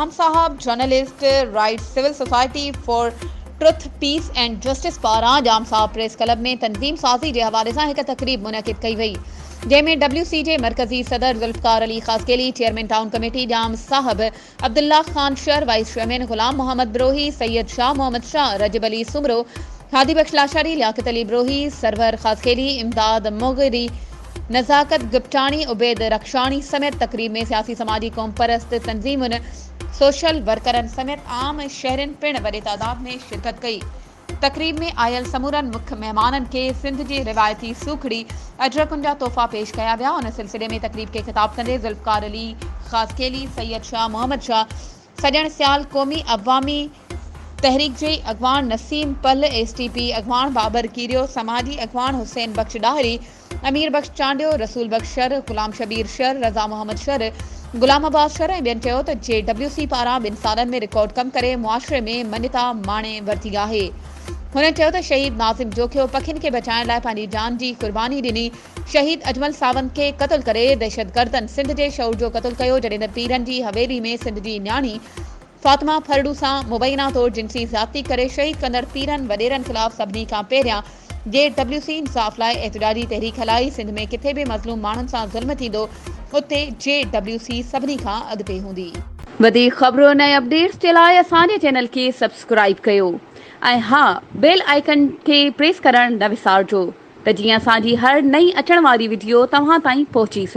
Jam Sahab journalist writer civil society for truth peace and justice पारां जाम साहब press club में तंज़ीम साज़ी के हवाले से एक तकरीब मुनक़िद कई वई, जंहिंमें WCJ मरकज़ी सदर Zulfiqar Ali Khaskheli, chairman town committee Jam Sahib, Abdullah Khan Shar, vice chairman Ghulam Mohammad Brohi, Syed Shah Mohammad Shah, Rajab Ali Soomro, Hadi Bakhsh Lashari, Liaquat Ali Brohi, Sarwar Khaskheli, Imdad Mogri, नज़ाकत गिप्टानी, Ubaid रक्षानी समेत तकरीब में सियासी समाजी कौम परस्त तंजीमुन, सोशल वर्करन समेत आम शहरन पिण वॾे तादाद में शिरकत कई। तकरीब में आयल समूरन मुख्य मेहमानन के सिंध जी रिवायती सूखड़ी अजरकुन जा तोहफ़ा पेश कया विया। उन सिलसिले में तकरीब के खिताब कंदे ज़ुल्फ़िकार अली ख़ासकेली, सैयद शाह मोहम्मद शाह, सजण सियाल, क़ौमी अवामी तहरीक जे अगवान नसीम पल, STP अगवान बाबर कीरियो, समाजी अगवान हुसैन बख्श डाहरी, अमीर बख्श चांडियो, रसूल बख्श शर, गुलाम शबीर शर, रज़ा मोहम्मद शर, गुलाम अब्बास शर ऐं ॿियनि चयो त JWC पारां 2 सालनि में रिकॉर्ड कम करे मुआशरे में मञता माणे वरिती आहे। हुननि चयो त शहीद नाज़िम जोखियो पखियुनि खे बचाइण लाइ पंहिंजी जान जी कुर्बानी ॾिनी। शहीद अजमल सावंत खे क़त्ल करे दहशतगर्दनि सिंध जे शऊर जो क़त्ल कयो, जॾहिं त पीरनि जी हवेली में सिंध जी न्याणी फातिमा फरडू सां मुबैना तौर जिनसी ज़्यादती करे शहीद कंदड़ पीरनि वॾेरनि ख़िलाफ़ सभिनी खां पहिरियां JWC इंसाफ़ लाइ एहतजाजी तहरीक हलाई। सिंध में किथे बि मज़लूम माण्हुनि सां ज़ुल्म थींदो, उते JWC सभिनी खां अॻिते हूंदी। वधीक ख़बरुनि ऐं अपडेट्स जे लाइ असांजे चैनल खे सब्सक्राइब कयो ऐं हा, बेल आइकन खे प्रेस करणु न विसारिजो त जीअं असांजी हर नई अचण वारी वीडियो तव्हां ताईं पहुची सघे।